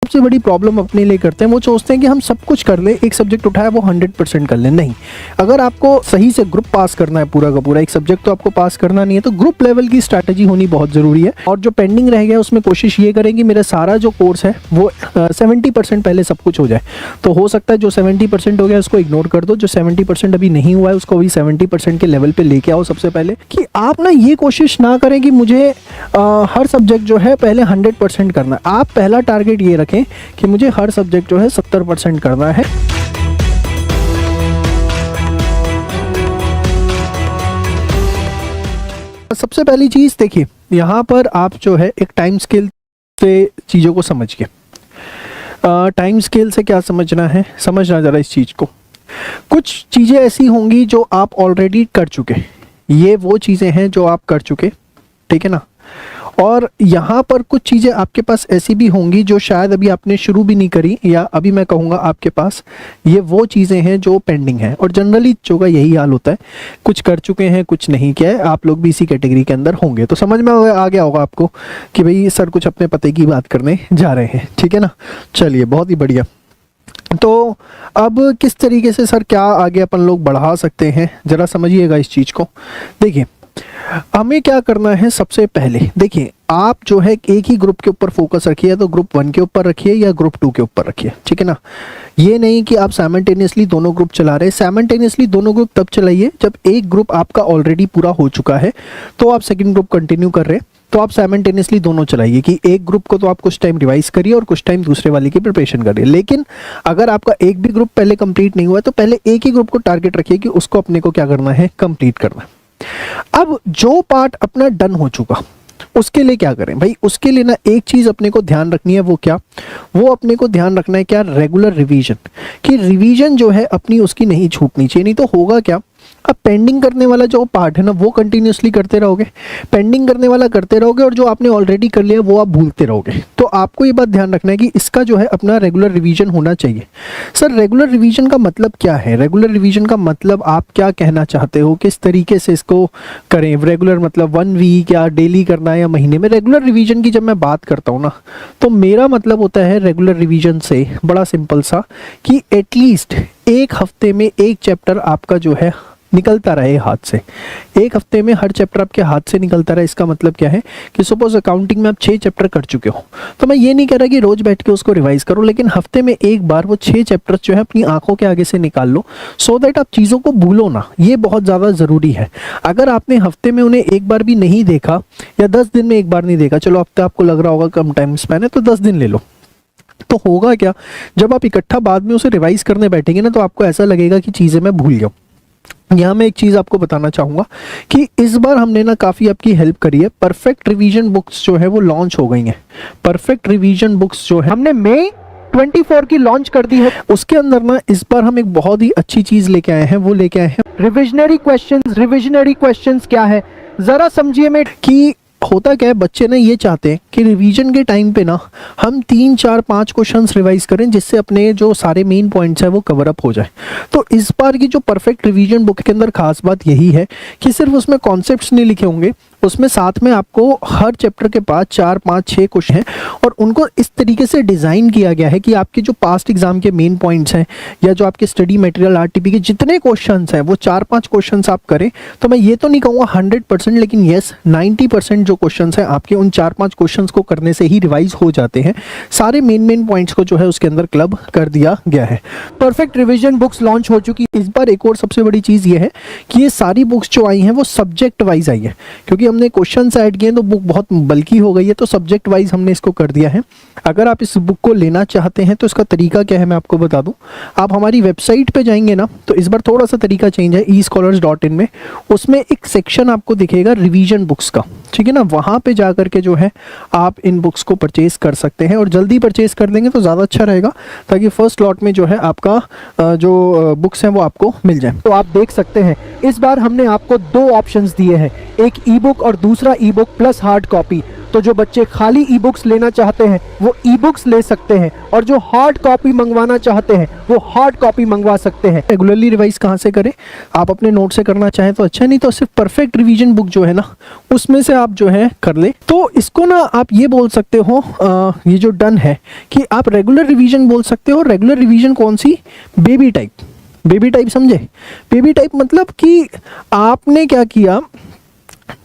सबसे बड़ी प्रॉब्लम अपने लिए करते हैं, वो सोचते हैं कि हम सब कुछ कर ले, एक सब्जेक्ट उठाया वो 100% कर ले। नहीं, अगर आपको सही से ग्रुप पास करना है पूरा का पूरा, एक सब्जेक्ट तो आपको पास करना नहीं है, तो ग्रुप लेवल की स्ट्रैटेजी होनी बहुत ज़रूरी है। और जो पेंडिंग रह गया उसमें कोशिश ये करें कि मेरा सारा जो कोर्स है वो 70% पहले सब कुछ हो जाए। तो हो सकता है जो 70% हो गया उसको इग्नोर कर दो, जो 70% अभी नहीं हुआ है उसको अभी 70% के लेवल पे लेके आओ। सबसे पहले कि आप ना ये कोशिश ना करें कि मुझे हर सब्जेक्ट जो है पहले 100% करना है। आप पहला टारगेट ये रखें कि मुझे हर सब्जेक्ट जो है 70% करना है। सबसे पहली चीज़ देखिए, यहाँ पर आप जो है एक टाइम स्केल से चीज़ों को समझिए। टाइम स्केल से क्या समझना है, समझना ज़रा इस चीज़ को। कुछ चीज़ें ऐसी होंगी जो आप ऑलरेडी कर चुके, ये वो चीज़ें हैं जो आप कर चुके, ठीक है ना। और यहाँ पर कुछ चीज़ें आपके पास ऐसी भी होंगी जो शायद अभी आपने शुरू भी नहीं करी, या अभी मैं कहूँगा आपके पास ये वो चीज़ें हैं जो पेंडिंग हैं। और जनरली जो का यही हाल होता है, कुछ कर चुके हैं कुछ नहीं किया है। आप लोग भी इसी कैटेगरी के अंदर होंगे, तो समझ में आ गया होगा आपको कि भाई सर कुछ अपने पते की बात करने जा रहे हैं, ठीक है ना। चलिए, बहुत ही बढ़िया। तो अब किस तरीके से सर क्या आगे अपन लोग बढ़ा सकते हैं, ज़रा समझिएगा इस चीज़ को। देखिए, हमें क्या करना है, सबसे पहले देखिए आप जो है एक ही ग्रुप के ऊपर फोकस रखिए, तो ग्रुप 1 के ऊपर रखिए या ग्रुप 2 के ऊपर रखिए, ठीक है ना। ये नहीं कि आप साइमल्टेनियसली दोनों ग्रुप चला रहे हैं। साइमल्टेनियसली दोनों ग्रुप तब चलाइए जब एक ग्रुप आपका ऑलरेडी पूरा हो चुका है, तो आप सेकंड ग्रुप कंटिन्यू कर रहे हैं, तो आप साइमल्टेनियसली दोनों चलाइए कि एक ग्रुप को तो आप कुछ टाइम रिवाइज करिए और कुछ टाइम दूसरे वाले की प्रिपरेशन करिए। लेकिन अगर आपका एक भी ग्रुप पहले कंप्लीट नहीं हुआ है, तो पहले एक ही ग्रुप को टारगेट रखिए कि उसको अपने को क्या करना है, कंप्लीट करना है। अब जो पार्ट अपना डन हो चुका, उसके लिए क्या करें भाई, उसके लिए ना एक चीज अपने को ध्यान रखनी है। वो क्या, वो अपने को ध्यान रखना है क्या, रेगुलर रिवीजन। कि रिवीजन जो है अपनी उसकी नहीं छूटनी चाहिए। नहीं तो होगा क्या, अब पेंडिंग करने वाला जो पार्ट है ना वो कंटिन्यूसली करते रहोगे, पेंडिंग करने वाला करते रहोगे, और जो आपने ऑलरेडी कर लिया वो आप भूलते रहोगे। तो आपको ये बात ध्यान रखना है कि इसका जो है अपना रेगुलर रिवीजन होना चाहिए। सर रेगुलर रिवीजन का मतलब क्या है, रेगुलर रिवीजन का मतलब आप क्या कहना चाहते हो, किस तरीके से इसको करें। रेगुलर मतलब 1 वीक या डेली करना है या महीने में। रेगुलर रिवीजन की जब मैं बात करता हूँ ना, तो मेरा मतलब होता है रेगुलर रिवीजन से बड़ा सिंपल सा कि एटलीस्ट एक हफ्ते में एक चैप्टर आपका जो है निकलता रहे हाथ से। एक हफ्ते में हर चैप्टर आपके हाथ से निकलता रहे। इसका मतलब क्या है कि सपोज अकाउंटिंग में आप 6 चैप्टर कर चुके हो, तो मैं ये नहीं कह रहा कि रोज बैठ के उसको रिवाइज करो, लेकिन हफ्ते में एक बार वो 6 चैप्टर जो है अपनी आंखों के आगे से निकाल लो, सो दैट आप चीज़ों को भूलो ना। ये बहुत ज़्यादा ज़रूरी है। अगर आपने हफ्ते में उन्हें एक बार भी नहीं देखा या 10 दिन में एक बार नहीं देखा, चलो हफ्ते आपको लग रहा होगा कम टाइम स्पैन है, तो 10 दिन ले लो, तो होगा क्या, जब आप इकट्ठा बाद में उसे रिवाइज करने बैठेंगे ना, तो आपको ऐसा लगेगा कि चीज़ें मैं भूल गया। यहाँ मैं एक चीज़ आपको बताना चाहूँगा कि इस बार हमने ना काफ़ी आपकी हेल्प करी है। परफेक्ट रिवीजन बुक्स जो है वो लॉन्च हो गई हैं। परफेक्ट रिवीजन बुक्स जो है हमने मई 24 की लॉन्च कर दी है। उसके अंदर ना इस बार हम एक बहुत ही अच्छी चीज़ लेके आए हैं। वो लेके आए हैं रिविजनरी क्वेश्चंस। रिविजनरी क्वेश्चंस क्या है ज़रा समझिए मैं कि होता क्या है, बच्चे ना ये चाहते हैं कि रिवीजन के टाइम पे ना हम 3, 4, 5 क्वेश्चंस रिवाइज करें, जिससे अपने जो सारे मेन पॉइंट्स हैं वो कवर अप हो जाए। तो इस बार की जो परफेक्ट रिवीजन बुक के अंदर खास बात यही है कि सिर्फ उसमें कॉन्सेप्ट्स नहीं लिखे होंगे, उसमें साथ में आपको हर चैप्टर के पास 4, 5, 6 क्वेश्चन हैं, और उनको इस तरीके से डिज़ाइन किया गया है कि आपके जो पास्ट एग्जाम के मेन पॉइंट्स हैं या जो आपके स्टडी मटेरियल आरटीपी के जितने क्वेश्चंस हैं वो 4-5 क्वेश्चंस आप करें। तो मैं ये तो नहीं कहूँगा 100%, लेकिन येस 90% जो क्वेश्चंस हैं आपके उन 4-5 क्वेश्चंस को करने से ही रिवाइज हो जाते हैं। सारे मेन पॉइंट्स को जो है उसके अंदर क्लब कर दिया गया है। परफेक्ट रिविजन बुक्स लॉन्च हो चुकी। इस बार एक और सबसे बड़ी चीज़ ये है कि ये सारी बुक्स जो आई हैं वो सब्जेक्ट वाइज आई है, क्योंकि हमने क्वेश्चंस ऐड किए तो बुक बहुत बल्कि हो गई है, तो सब्जेक्ट वाइज हमने इसको कर दिया है। अगर आप इस बुक को लेना चाहते हैं तो इसका तरीका क्या है मैं आपको बता दूं। आप हमारी वेबसाइट पे जाएंगे ना, तो इस बार थोड़ा सा तरीका चेंज है eScholars.in में। उसमें एक सेक्शन आपको दिखेगा रिवीजन बुक्स का, ठीक है ना। वहाँ पे जा करके जो है आप इन बुक्स को परचेज कर सकते हैं, और जल्दी परचेज कर देंगे तो ज़्यादा अच्छा रहेगा, ताकि फर्स्ट लॉट में जो है आपका जो बुक्स हैं वो आपको मिल जाए। तो आप देख सकते हैं इस बार हमने आपको 2 ऑप्शंस दिए हैं, एक ई बुक बुक और दूसरा ई बुक प्लस हार्ड कॉपी। तो जो बच्चे खाली ई बुक्स लेना चाहते हैं वो ई बुक्स ले सकते हैं, और जो हार्ड कॉपी मंगवाना चाहते हैं वो हार्ड कॉपी मंगवा सकते हैं। रेगुलरली रिवाइज कहाँ से करें? आप अपने नोट से करना चाहें तो अच्छा, नहीं तो सिर्फ परफेक्ट रिवीजन बुक जो है ना उसमें से आप जो है कर ले। तो इसको ना आप ये बोल सकते हो, ये जो डन है कि आप रेगुलर रिवीजन बोल सकते हो। रेगुलर रिवीजन कौन सी? Baby type. बेबी टाइप समझे? बेबी टाइप मतलब कि आपने क्या किया,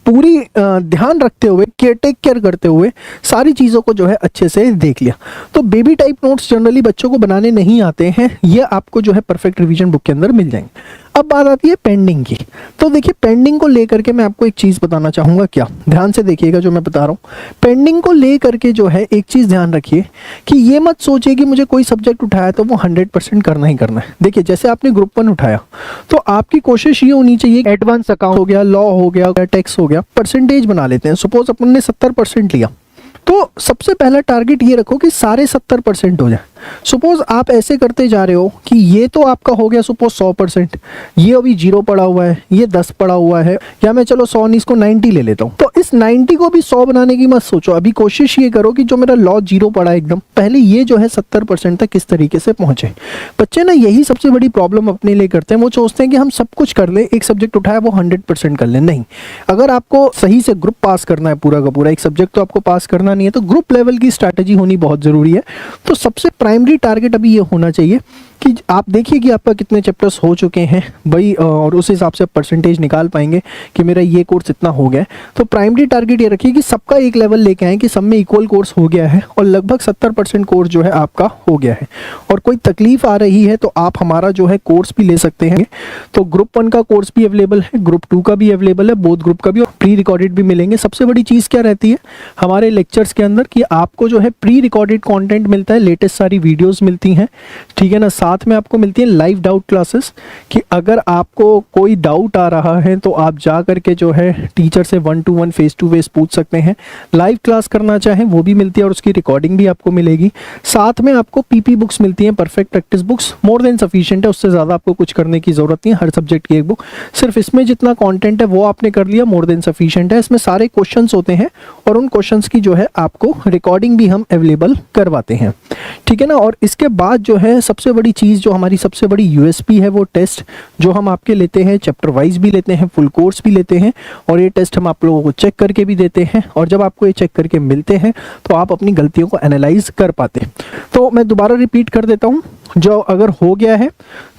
पूरी ध्यान रखते हुए, टेक केयर करते हुए सारी चीज़ों को जो है अच्छे से देख लिया। तो बेबी टाइप नोट्स जनरली बच्चों को बनाने नहीं आते हैं, ये आपको जो है परफेक्ट रिवीजन बुक के अंदर मिल जाएंगे। अब बात आती है पेंडिंग की। तो देखिए पेंडिंग को लेकर के मैं आपको एक चीज़ बताना चाहूँगा, क्या ध्यान से देखिएगा जो मैं बता रहा हूँ। पेंडिंग को लेकर के जो है एक चीज़ ध्यान रखिए कि ये मत सोचिए कि मुझे कोई सब्जेक्ट उठाया तो वो 100% करना ही करना है। देखिए जैसे आपने ग्रुप 1 उठाया तो आपकी कोशिश ये होनी चाहिए, एडवांस अकाउंट हो गया, लॉ हो गया, टैक्स हो गया, परसेंटेज बना लेते हैं। सपोज अपन ने 70% लिया तो सबसे पहला टारगेट ये रखो कि सारे 70% हो जाए। सपोज आप ऐसे करते जा रहे हो कि ये तो आपका हो गया सपोज 100%, ये अभी 0 पड़ा हुआ है, ये 10 पड़ा हुआ है, या मैं चलो 100 नहीं इसको 90 ले लेता हूँ। तो इस 90 को भी 100 बनाने की मत सोचो, अभी कोशिश ये करो कि जो मेरा लॉ 0 पड़ा है एकदम पहले ये जो है 70% तक किस तरीके से पहुंचे। बच्चे ना यही सबसे बड़ी प्रॉब्लम अपने लिए करते हैं, वो सोचते हैं कि हम सब कुछ कर ले, एक सब्जेक्ट उठाया वो 100% कर ले। नहीं, अगर आपको सही से ग्रुप पास करना है पूरा का पूरा, एक सब्जेक्ट तो आपको पास करना नहीं है, तो ग्रुप लेवल की स्ट्रैटेजी होनी बहुत जरूरी है। तो सबसे प्राइमरी टारगेट अभी ये होना चाहिए कि आप देखिए कि आपका कितने चैप्टर्स हो चुके हैं भाई, और उस हिसाब से परसेंटेज निकाल पाएंगे कि मेरा ये कोर्स इतना हो गया है। तो प्राइमरी टारगेट ये रखिए कि सबका एक लेवल लेके आए कि सब में इक्वल कोर्स हो गया है और लगभग 70% कोर्स जो है आपका हो गया है। और कोई तकलीफ आ रही है तो आप हमारा जो है कोर्स भी ले सकते हैं। तो ग्रुप 1 का कोर्स भी अवेलेबल है, ग्रुप 2 का भी अवेलेबल है, बोथ ग्रुप का भी, और प्री रिकॉर्डेड भी मिलेंगे। सबसे बड़ी चीज़ क्या रहती है हमारे लेक्चर्स के अंदर कि आपको जो है प्री रिकॉर्डेड कंटेंट मिलता है, लेटेस्ट सारी वीडियोस मिलती हैं, ठीक है ना। साथ में आपको मिलती है लाइव डाउट क्लासेस कि अगर आपको कोई डाउट आ रहा है तो आप जा करके जो है टीचर से 1 to 1 फेस टू फेस पूछ सकते हैं। लाइव क्लास करना चाहें वो भी मिलती है और उसकी रिकॉर्डिंग भी आपको मिलेगी। साथ में आपको पीपी बुक्स मिलती हैं, perfect practice books, more than sufficient है, उससे ज़्यादा आपको कुछ करने की ज़रूरत नहीं है। हर सब्जेक्ट की एक बुक, सिर्फ इसमें जितना कॉन्टेंट है वो आपने कर लिया, मोर देन सफिशिएंट है। इसमें सारे क्वेश्चन होते हैं और उन क्वेश्चन की जो है आपको रिकॉर्डिंग भी हम अवेलेबल करवाते हैं, ठीक है ना। और इसके बाद जो है सबसे बड़ी चीज़, जो हमारी सबसे बड़ी यूएसपी है, वो टेस्ट जो हम आपके लेते हैं, चैप्टर वाइज भी लेते हैं, फुल कोर्स भी लेते हैं, और ये टेस्ट हम आप लोगों को चेक करके भी देते हैं। और जब आपको ये चेक करके मिलते हैं तो आप अपनी गलतियों को एनालाइज कर पाते हैं। तो मैं दोबारा रिपीट कर देता हूँ, जो अगर हो गया है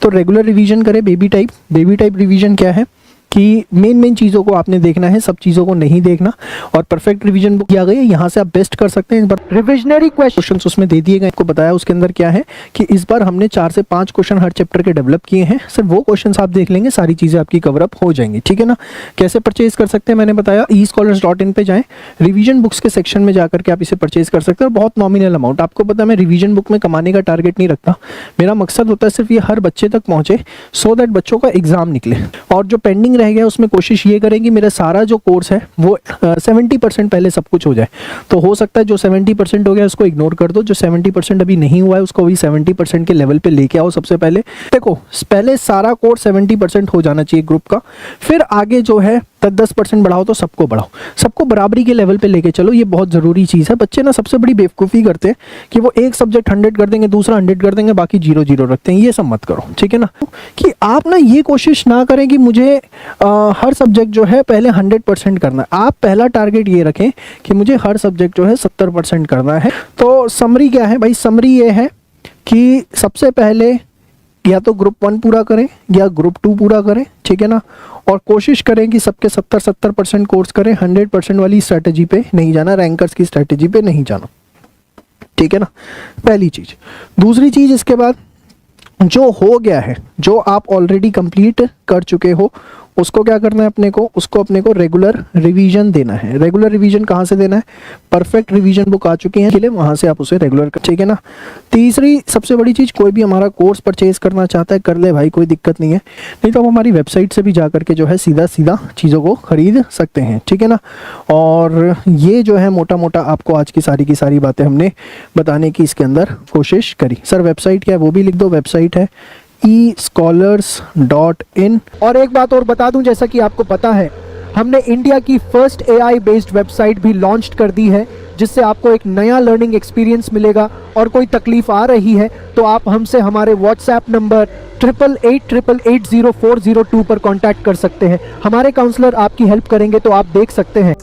तो रेगुलर रिवीजन करें। बेबी टाइप रिवीजन क्या है कि मेन चीज़ों को आपने देखना है, सब चीज़ों को नहीं देखना। और परफेक्ट रिवीजन बुक आ गई है, यहाँ से आप बेस्ट कर सकते हैं। इस बार रिविजनरी क्वेश्चन उसमें दे दिए गए, आपको बताया उसके अंदर क्या है कि इस बार हमने 4 से 5 क्वेश्चन हर चैप्टर के डेवलप किए हैं। सिर्फ वो क्वेश्चन आप देख लेंगे, सारी चीज़ें आपकी कवर अप हो जाएंगी, ठीक है ना। कैसे परचेज कर सकते हैं मैंने बताया, eScholars.in पे जाएं, रिवीजन बुक्स के सेक्शन में जाकर के आप इसे परचेज कर सकते हैं। और बहुत नॉमिनल अमाउंट, आपको पता है मैं रिवीजन बुक में कमाने का टारगेट नहीं रखता, मेरा मकसद होता है सिर्फ ये हर बच्चे तक पहुँचे, सो दैट बच्चों का एग्जाम निकले। और जो पेंडिंग रह गया उसमें कोशिश ये करेंगे मेरा सारा जो कोर्स है वो 70% पहले सब कुछ हो जाए। तो हो सकता है जो 70% हो गया उसको इग्नोर कर दो, जो 70% अभी नहीं हुआ है उसको भी 70% के लेवल पे लेके आओ। सबसे पहले देखो, पहले सारा कोर्स 70% हो जाना चाहिए ग्रुप का, फिर आगे जो है 10% बढ़ाओ तो सबको बढ़ाओ, सबको बराबरी के लेवल पे लेके चलो, ये बहुत ज़रूरी चीज़ है। बच्चे ना सबसे बड़ी बेवकूफ़ी करते हैं कि वो एक सब्जेक्ट 100 कर देंगे, दूसरा 100 कर देंगे, बाकी 0 रखते हैं। ये सब मत करो, ठीक है ना। कि आप ना ये कोशिश ना करें कि मुझे हर सब्जेक्ट जो है पहले 100% करना है। आप पहला टारगेट ये रखें कि मुझे हर सब्जेक्ट जो है 70% करना है। तो समरी क्या है भाई, समरी ये है कि सबसे पहले या तो ग्रुप 1 पूरा करें या ग्रुप 2 पूरा करें, ठीक है ना। और कोशिश करें कि सबके 70% कोर्स करें, 100% वाली स्ट्रैटेजी पे नहीं जाना, रैंकर्स की स्ट्रैटेजी पे नहीं जाना, ठीक है ना। पहली चीज़। दूसरी चीज़, इसके बाद जो हो गया है, जो आप ऑलरेडी कंप्लीट कर चुके हो, उसको क्या करना है अपने को, उसको अपने को रेगुलर रिवीजन देना है। रेगुलर रिवीजन कहाँ से देना है, परफेक्ट रिवीजन बुक आ चुकी है के लिए, वहाँ से आप उसे रेगुलर कर, ठीक है ना। तीसरी सबसे बड़ी चीज़, कोई भी हमारा कोर्स परचेज करना चाहता है कर ले भाई, कोई दिक्कत नहीं है, नहीं तो आप हमारी वेबसाइट से भी जा करके जो है सीधा चीज़ों को खरीद सकते हैं, ठीक है ना। और ये जो है मोटा मोटा आपको आज की सारी बातें हमने बताने की इसके अंदर कोशिश करी। सर वेबसाइट क्या है वो भी लिख दो, वेबसाइट है eScholars.in। और एक बात और बता दूं, जैसा कि आपको पता है हमने इंडिया की फर्स्ट AI बेस्ड वेबसाइट भी लॉन्च कर दी है, जिससे आपको एक नया लर्निंग एक्सपीरियंस मिलेगा। और कोई तकलीफ आ रही है तो आप हमसे हमारे व्हाट्सएप नंबर 8888800402 पर कांटेक्ट कर सकते हैं। हमारे काउंसलर आपकी हेल्प करेंगे, तो आप देख सकते हैं